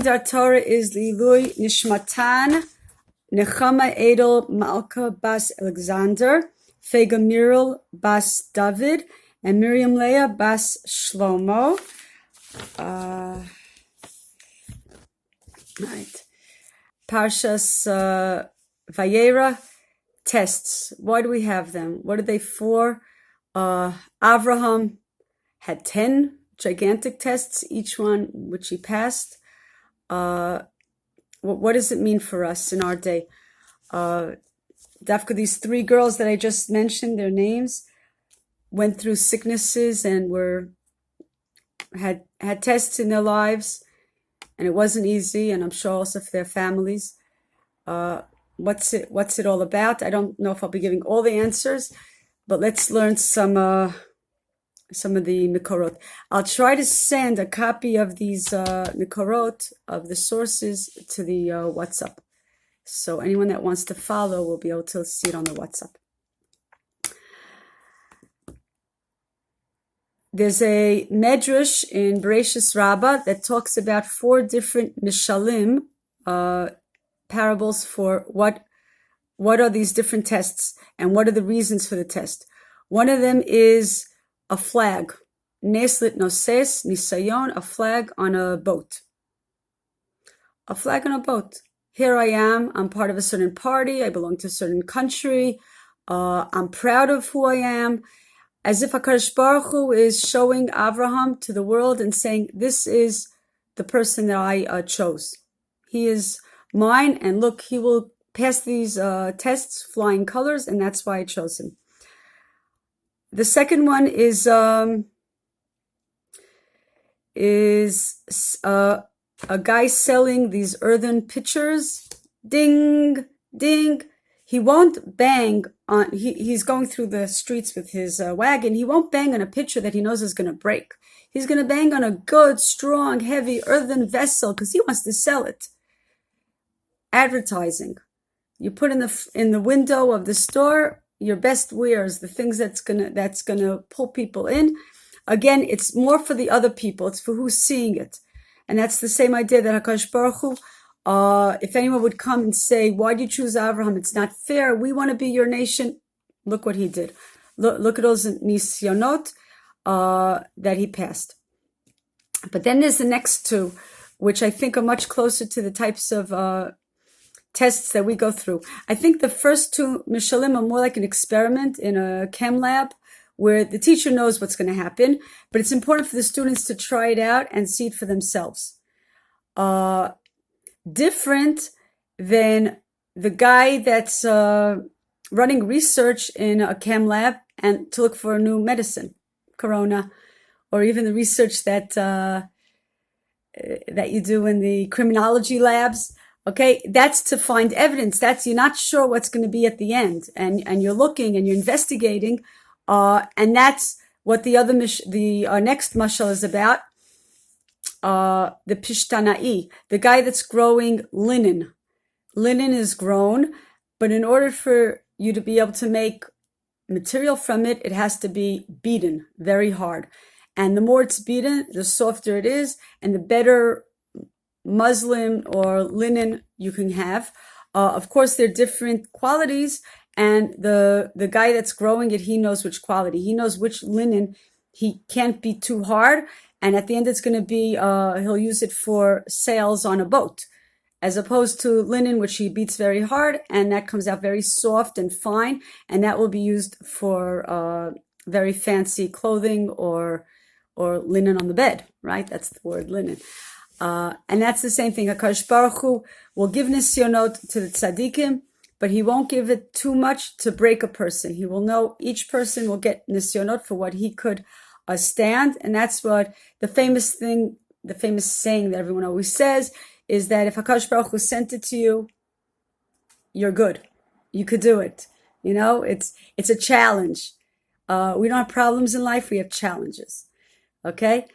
Our Torah is לעילוי, נשמתן, נחמה Aydel Malka bas Alexander, Feyga Miral bas David, and Miriam Leah bas Shlomo. Right. Parshat Vayeira, tests. Why do we have them? What are they for? Avraham had 10 gigantic tests, each one which he passed. What does it mean for us in our day? Dafka, these 3 girls that I just mentioned, their names, went through sicknesses and had tests in their lives, and it wasn't easy, and I'm sure also for their families. What's it all about? I don't know if I'll be giving all the answers, but let's learn some of the mikorot. I'll try to send a copy of these mikorot, of the sources, to the WhatsApp. So anyone that wants to follow will be able to see it on the WhatsApp. There's a medrash in Bereshis Rabbah that talks about 4 different mishalim, parables for what are these different tests and what are the reasons for the test. One of them is a flag, neslit noses nisayon, a flag on a boat. A flag on a boat. Here I am, I'm part of a certain party, I belong to a certain country, I'm proud of who I am, as if HaKadosh Baruch Hu is showing Avraham to the world and saying, this is the person that I chose. He is mine, and look, he will pass these tests, flying colors, and that's why I chose him. The second one is a guy selling these earthen pitchers. Ding, ding. He won't bang on, he's going through the streets with his wagon. He won't bang on a pitcher that he knows is going to break. He's going to bang on a good, strong, heavy earthen vessel because he wants to sell it. Advertising. You put in the window of the store your best wares, the things that's gonna pull people in. Again, it's more for the other people. It's for who's seeing it. And that's the same idea that HaKadosh Baruch Hu, if anyone would come and say, why do you choose Avraham? It's not fair. We want to be your nation. Look what he did. Look at those nisyonot that he passed. But then there's the next 2, which I think are much closer to the types of tests that we go through. I think the first 2 mishalim are more like an experiment in a chem lab where the teacher knows what's going to happen, but it's important for the students to try it out and see it for themselves. Different than the guy that's running research in a chem lab and to look for a new medicine, corona, or even the research that you do in the criminology labs. Okay, that's to find evidence. You're not sure what's going to be at the end, and you're looking and you're investigating, and that's what the next mashal is about. The pishtanai, the guy that's growing linen. Linen is grown, but in order for you to be able to make material from it, it has to be beaten very hard, and the more it's beaten, the softer it is, and the better muslin or linen you can have. Of course, there are different qualities, and the guy that's growing it, he knows which quality. He knows which linen he can't be too hard, and at the end it's going to be, he'll use it for sails on a boat, as opposed to linen, which he beats very hard, and that comes out very soft and fine, and that will be used for very fancy clothing or linen on the bed, right? That's the word, linen. And that's the same thing. HaKadosh Baruch Hu will give nisyonot to the tzaddikim, but he won't give it too much to break a person. He will know each person will get nisyonot for what he could stand. And that's what the famous saying that everyone always says is that if HaKadosh Baruch Hu sent it to you, you're good. You could do it. You know, it's a challenge. We don't have problems in life. We have challenges. Okay?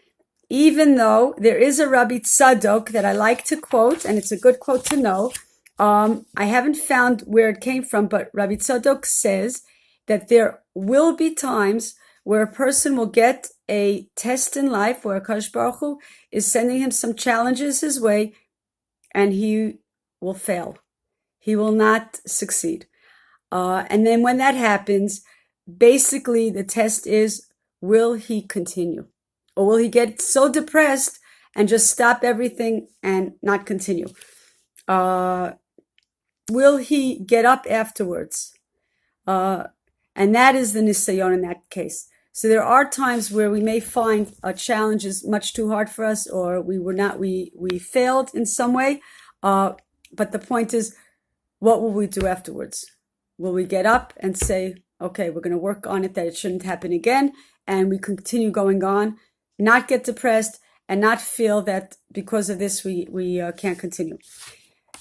Even though there is a Rabbi Tzadok that I like to quote, and it's a good quote to know. I haven't found where it came from, but Rabbi Tzadok says that there will be times where a person will get a test in life where HaKadosh Baruch Hu is sending him some challenges his way and he will fail. He will not succeed. And then when that happens, basically the test is, will he continue? Or will he get so depressed and just stop everything and not continue? Will he get up afterwards? And that is the nisayon in that case. So there are times where we may find a challenge is much too hard for us, or we failed in some way. But the point is, what will we do afterwards? Will we get up and say, okay, we're going to work on it, that it shouldn't happen again, and we continue going on, not get depressed, and not feel that because of this we can't continue.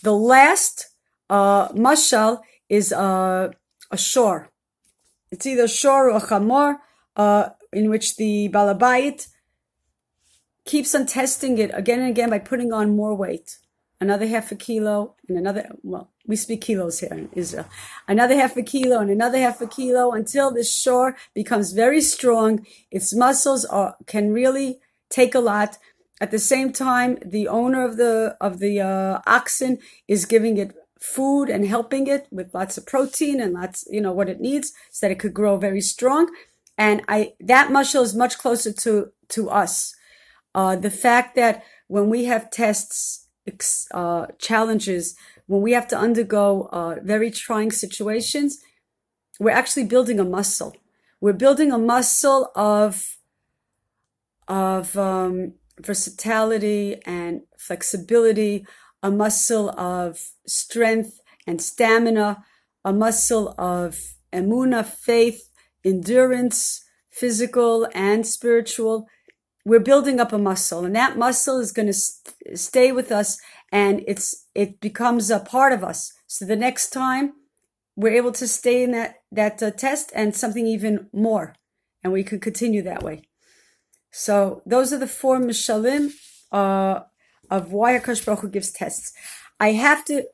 The last mashal is a shor. It's either shor or a chamor, in which the balabayit keeps on testing it again and again by putting on more weight. Another half a kilo, and another, well, we speak kilos here in Israel. Another half a kilo and another half a kilo until this shore becomes very strong. Its muscles can really take a lot. At the same time, the owner of the oxen is giving it food and helping it with lots of protein and lots, what it needs so that it could grow very strong. And that muscle is much closer to us. The fact that when we have tests, challenges, when we have to undergo very trying situations, we're actually building a muscle. We're building a muscle of versatility and flexibility, a muscle of strength and stamina, a muscle of emunah, faith, endurance, physical and spiritual. We're building up a muscle, and that muscle is going to stay with us, and it becomes a part of us. So the next time we're able to stay in that test and something even more, and we can continue that way. So those are the 4 mishalim of why HaKadosh Baruch Hu gives tests. I have to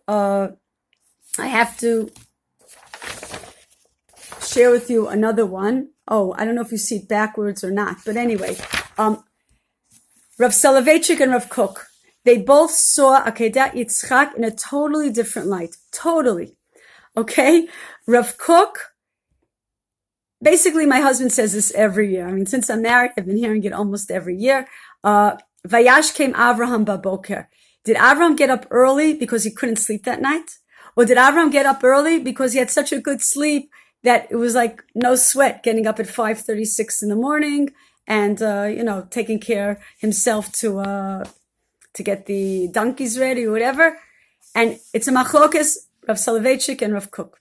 share with you another one. Oh, I don't know if you see it backwards or not, but anyway, Rav Soloveitchik and Rav Kook, they both saw Akedat Yitzchak in a totally different light. Totally. Okay? Rav Kook, basically my husband says this every year. I mean, since I'm married, I've been hearing it almost every year. Vayash came Avraham baboker. Did Avraham get up early because he couldn't sleep that night? Or did Avraham get up early because he had such a good sleep that it was like no sweat getting up at 5:36 in the morning and, taking care himself to get the donkeys ready or whatever. And it's a machlokas, Rav Soloveitchik and Rav Kook.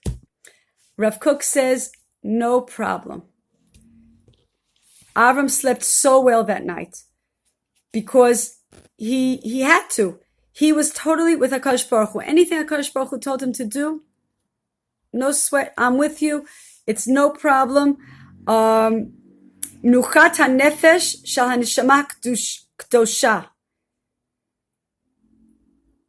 Rav Kook says, no problem. Avram slept so well that night because he had to. He was totally with HaKadosh Baruch Hu. Anything HaKadosh Baruch Hu told him to do, no sweat, I'm with you. It's no problem. Nuchat hanefesh shel haneshama kdosha.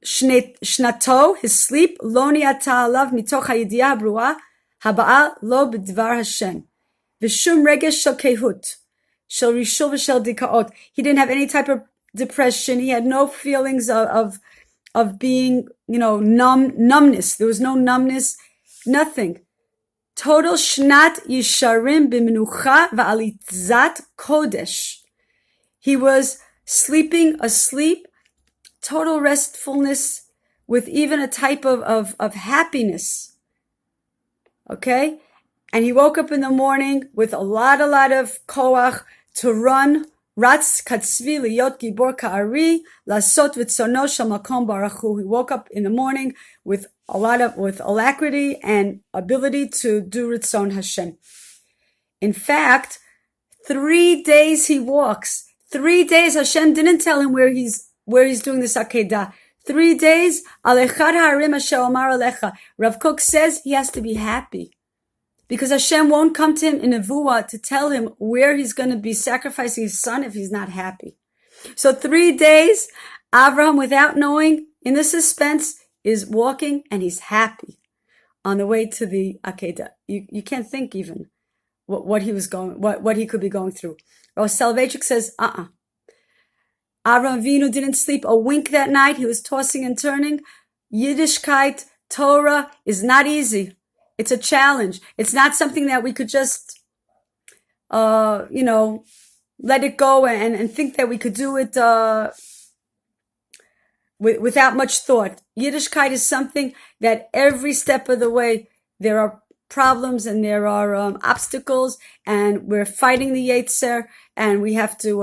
Shnato, his sleep, lo niata alav mitoch hayidiyah habrua, haba'a lo b'dvar Hashem. V'shum regesh shel kehut, shel rishul v'shel dikaot. He didn't have any type of depression. He had no feelings of being, numbness. There was no numbness, nothing. Total shnat yisharim b'menucha v'alitzat kodesh. He was sleeping asleep, total restfulness, with even a type of happiness. Okay? And he woke up in the morning with a lot of koach to run. Ratz katzvi liyot gibor ka'ari lasot v'tzono shel makom baruch hu. He woke up in the morning with alacrity and ability to do Ritzon Hashem. In fact, 3 days he walks. 3 days Hashem didn't tell him where he's doing this Akedah. 3 days, alechad ha'arim asher omar alecha. Rav Kook says he has to be happy, because Hashem won't come to him in a nevuah to tell him where he's going to be sacrificing his son if he's not happy. So 3 days, Avraham, without knowing, in the suspense, is walking and he's happy on the way to the Akedah. You can't think even what he was what he could be going through. Rav Soloveitchik says, Avraham Avinu didn't sleep a wink that night. He was tossing and turning. Yiddishkeit, Torah is not easy. It's a challenge. It's not something that we could just, let it go and think that we could do it without much thought. Yiddishkeit is something that every step of the way there are problems and there are obstacles, and we're fighting the Yetzer, and we have to,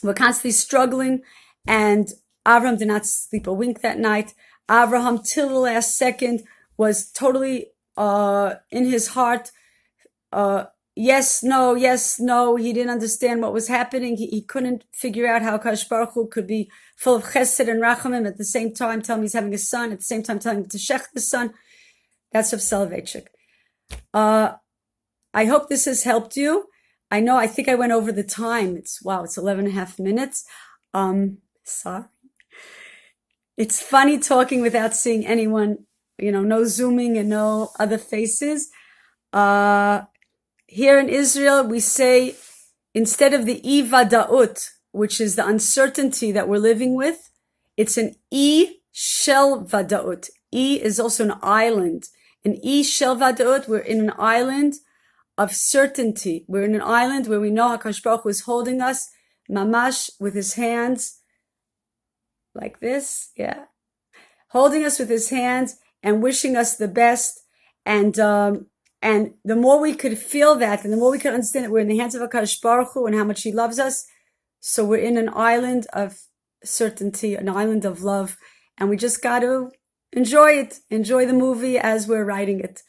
we're constantly struggling. And Avraham did not sleep a wink that night. Avraham, till the last second, was totally in his heart. Yes, no. He didn't understand what was happening. He couldn't figure out how Kadosh Baruch Hu could be full of chesed and rachamim at the same time, telling him he's having a son, at the same time telling him to shech the son. That's Rav Soloveitchik. I hope this has helped you. I think I went over the time. It's 11 and a half minutes. Sorry. It's funny talking without seeing anyone, no zooming and no other faces. Here in Israel, we say, instead of the i-vada'ut, which is the uncertainty that we're living with, it's an i-shel vada'ut. I is also an island. An i-shel vada'ut, we're in an island of certainty. We're in an island where we know HaKadosh Baruch Hu is holding us, mamash, with his hands, like this, holding us with his hands and wishing us the best. And the more we could feel that, and the more we could understand that we're in the hands of HaKadosh Baruch Hu and how much he loves us, so we're in an island of certainty, an island of love, and we just got to enjoy it, enjoy the movie as we're writing it.